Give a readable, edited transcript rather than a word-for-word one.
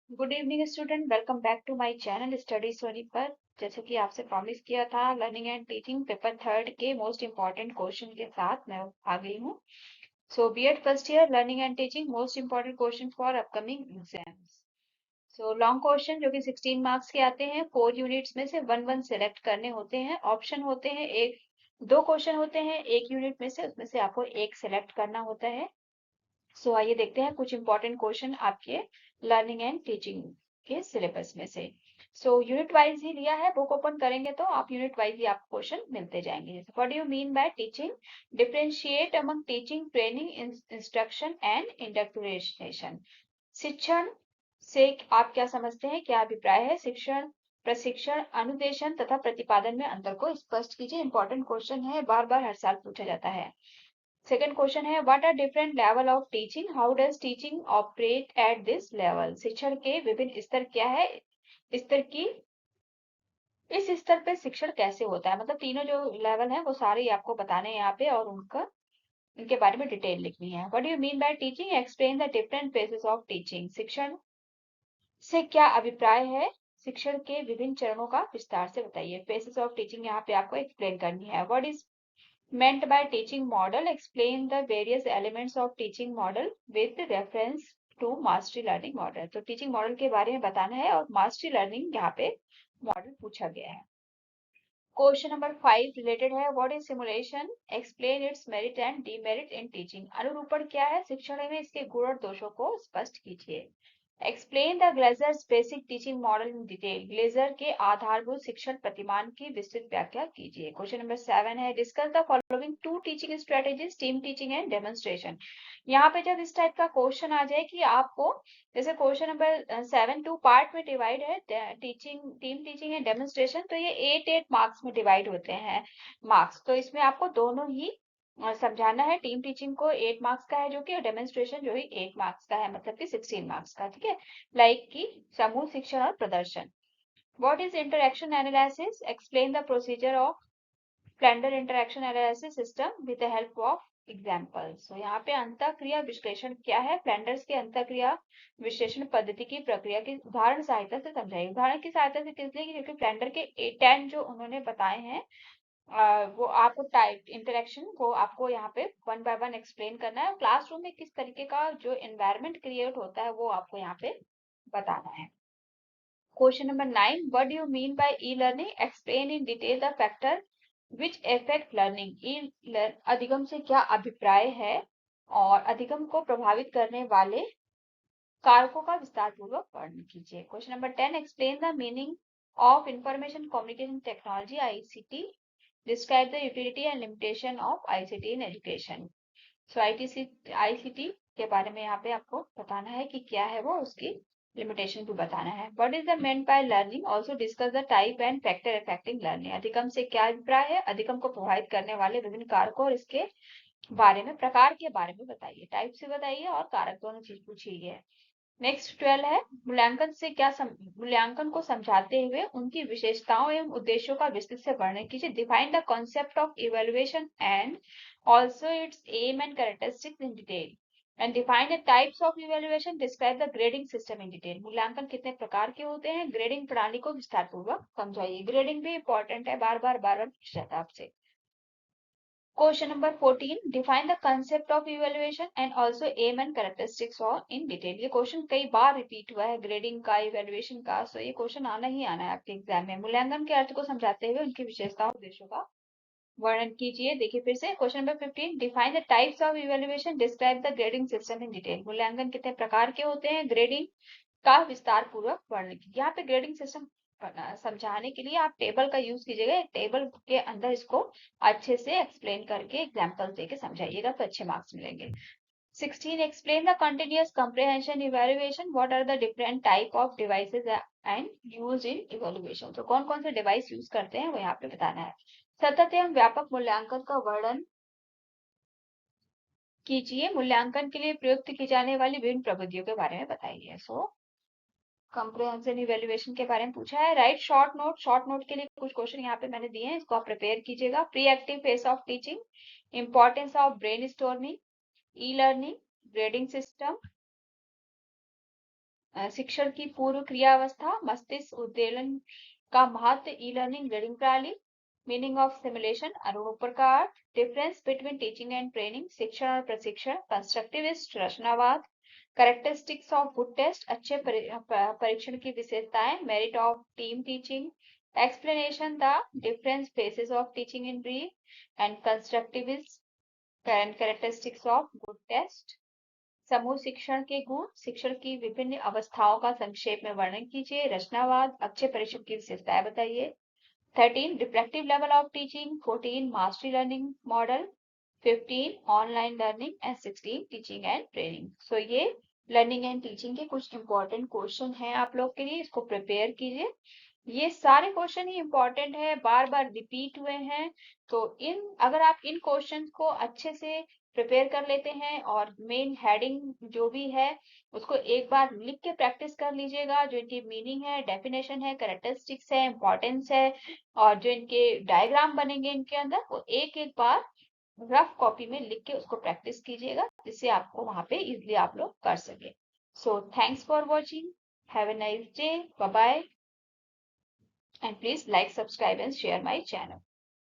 Good evening student, welcome back to my channel study Soni पर। जैसे कि आपसे प्रॉमिस किया था, learning and teaching paper third के मोस्ट इंपॉर्टेंट क्वेश्चन के साथ मैं आ गई हूँ। So BEd first year learning and teaching most important question for upcoming exams. So long question जो कि 16 मार्क्स के आते हैं, 4 यूनिट्स में से वन वन सिलेक्ट करने होते हैं। ऑप्शन होते हैं, एक दो क्वेश्चन होते हैं एक यूनिट में से, उसमें से आपको एक सिलेक्ट करना होता है। सो आइए देखते हैं कुछ इंपॉर्टेंट क्वेश्चन आपके लर्निंग एंड टीचिंग के सिलेबस में से। सो यूनिट वाइज ही लिया है, बुक ओपन करेंगे तो आप यूनिट वाइज ही आपको क्वेश्चन मिलते जाएंगे। What do you mean by teaching? Differentiate among teaching, training, instruction and indoctrination. शिक्षण से आप क्या समझते हैं, क्या अभिप्राय है? शिक्षण, प्रशिक्षण, अनुदेशन तथा प्रतिपादन में अंतर को स्पष्ट कीजिए। इंपॉर्टेंट क्वेश्चन है, बार बार हर साल पूछा जाता है। सेकंड क्वेश्चन है, what are different level of teaching, how does teaching operate at this level. शिक्षण के विभिन्न स्तर क्या है, स्तर की इस स्तर पे शिक्षण कैसे होता है। मतलब तीनों जो लेवल है वो सारे ही आपको बताने हैं यहाँ पे, और उनका इनके बारे में डिटेल लिखनी है। What do you mean by teaching? Explain the different phases of teaching. शिक्षण से क्या अभिप्राय है? शिक्षण के विभिन्न चरणों का विस्तार से बताइए। फेजेस ऑफ टीचिंग यहाँ पे आपको एक्सप्लेन करनी है। What is meant by teaching model? Explain the various elements of teaching model with reference to mastery learning model। तो टीचिंग मॉडल के बारे में बताना है, और मास्टरी लर्निंग यहाँ पे मॉडल पूछा गया है। क्वेश्चन नंबर 5 रिलेटेड है, what is simulation? Explain it's merit and demerit in teaching. अनुरूपण क्या है? शिक्षण में इसके गुण और दोषों को स्पष्ट कीजिए। Explain the Glazers basic teaching model in detail. Glazer के आधारभूत शिक्षण प्रतिमान की विस्तृत व्याख्या कीजिए। क्वेश्चन नंबर 7 है, discuss the following two teaching strategies, team teaching and demonstration. यहाँ पे जब इस टाइप का क्वेश्चन आ जाए कि आपको, जैसे क्वेश्चन नंबर 7 टू पार्ट में डिवाइड है, teaching, team teaching and demonstration, तो ये 8 मार्क्स में डिवाइड होते हैं मार्क्स। तो इसमें आपको दोनों ही समझाना है। टीम टीचिंग को 8 मार्क्स का है जो कि, और डेमोन्स्ट्रेशन जो है 8 मार्क्स का है, मतलब कि 16 मार्क्स का। ठीक है, लाइक की समूह शिक्षण और प्रदर्शन। What is interaction analysis? Explain the procedure of blender interaction analysis system with the help of examples. तो यहाँ पे अंतःक्रिया विश्लेषण क्या है? ब्लेंडर्स के अंतःक्रिया विश्लेषण पद्धति की प्रक्रिया की उदाहरण सहायता से समझाइए। उदाहरण की सहायता से किस लिए? क्योंकि ब्लेंडर के 10 जो उन्होंने बताए हैं, वो आपको टाइप इंटरेक्शन को आपको यहाँ पे वन बाय वन एक्सप्लेन करना है। क्लासरूम में किस तरीके का जो एनवायरनमेंट क्रिएट होता है वो आपको यहाँ पे बताना है। Question number 9, what do you mean by E learning? Explain in detail the factor which affect learning. E अधिगम से क्या अभिप्राय है, और अधिगम को प्रभावित करने वाले कारकों का विस्तार पूर्वक वर्णन कीजिए। Question number 10, explain the meaning of information communication technology ICT. Describe the utility and limitation of ICT in education। So ICT के बारे में यहाँ पे आपको बताना है कि क्या है वो, उसकी लिमिटेशन भी बताना है। What is the meant by learning? Also discuss the type and factor affecting learning। अधिगम से क्या अभिप्राय है? अधिगम को प्रभावित करने वाले विभिन्न कारकों और इसके बारे में, प्रकार के बारे में बताइए। टाइप से बताइए और कारक, दोनों चीज पूछी है। नेक्स्ट 12 है, मूल्यांकन से क्या मूल्यांकन को समझाते हुए उनकी विशेषताओं एवं उद्देश्यों का विस्तृत से वर्णन कीजिए। Define the concept of evaluation and also its aim and characteristics in detail. And define the types of evaluation. Describe the grading system in detail. मूल्यांकन कितने प्रकार के होते हैं? ग्रेडिंग प्रणाली को विस्तार पूर्वक समझाइए। ग्रेडिंग भी इंपॉर्टेंट है, बार बार पूछा जाता है आपसे। Question number 14, define the concept of evaluation and also aim and characteristics or in detail। ये क्वेश्चन कई बार रिपीट हुआ है, ग्रेडिंग का, इवेल्युएशन का। सो ये क्वेश्चन आना ही आना है आपके एग्जाम में। मूल्यांकन के अर्थ को समझाते हुए उनकी विशेषताओं उद्देश्यों का वर्णन कीजिए। देखिए फिर से question number 15, define the types of evaluation, describe the grading system in detail. मूल्यांकन कितने प्रकार के होते हैं? ग्रेडिंग का विस्तार पूर्वक वर्णन कीजिए। यहाँ पे ग्रेडिंग सिस्टम समझाने के लिए आप टेबल का यूज कीजिएगा। टेबल के अंदर इसको अच्छे से एक्सप्लेन करके एग्जाम्पल देके समझाइएगा तो अच्छे मार्क्स मिलेंगे। 16, explain the continuous comprehension evaluation. What are the different type of devices and use in evaluation. तो कौन कौन से डिवाइस यूज करते हैं वो यहाँ पे बताना है। सतत एवं व्यापक मूल्यांकन का वर्णन कीजिए। मूल्यांकन के लिए प्रयुक्त की जाने वाली विभिन्न प्रविधियों के बारे में बताइए। सो कंप्रेहेंसिव इवैल्यूएशन के बारे में पूछा है। Right short note. Short note के लिए कुछ क्वेश्चन यहाँ पे मैंने दिए हैं, इसको आप प्रिपेयर कीजिएगा। Pre active phase of teaching, importance of brainstorming, E learning, grading system, शिक्षण की पूर्व क्रियावस्था, मस्तिष्क उद्दीलन का महत्व, ई लर्निंग रीडिंग प्रणाली, मीनिंग ऑफ सिमुलेशन, अनुरूप प्रकार, difference between teaching and training, शिक्षण और प्रशिक्षण, कंस्ट्रक्टिविस्ट रचनावाद, कैरेक्टरिस्टिक्स ऑफ गुड टेस्ट, अच्छे परीक्षण की विशेषताएं, merit of team teaching, explanation the different phases of teaching in brief, and constructivist characteristics of good test. समूह शिक्षण के गुण, शिक्षण की विभिन्न अवस्थाओं का संक्षेप में वर्णन कीजिए, रचनावाद, अच्छे परीक्षण की विशेषताएं बताइए। 13 reflective level of teaching, 14 mastery learning model, 15 online learning and 16 teaching and training. So ये लर्निंग एंड टीचिंग के कुछ इंपॉर्टेंट क्वेश्चन हैं आप लोग के लिए, इसको प्रिपेयर कीजिए। ये सारे क्वेश्चन ही इंपॉर्टेंट है, बार बार रिपीट हुए हैं, तो अगर आप इन क्वेश्चन को अच्छे से प्रिपेयर कर लेते हैं और मेन हेडिंग जो भी है उसको एक बार लिख के प्रैक्टिस कर लीजिएगा, जो इनकी मीनिंग है, डेफिनेशन है, कैरेक्टरिस्टिक्स है, इंपॉर्टेंस है, और जो इनके डायग्राम बनेंगे इनके अंदर, वो एक एक बार रफ कॉपी में लिख के उसको प्रैक्टिस कीजिएगा, जिससे आपको वहां पे इजिली आप लोग कर सके। So thanks for watching, have a nice day, bye bye, and please like, subscribe and share my channel.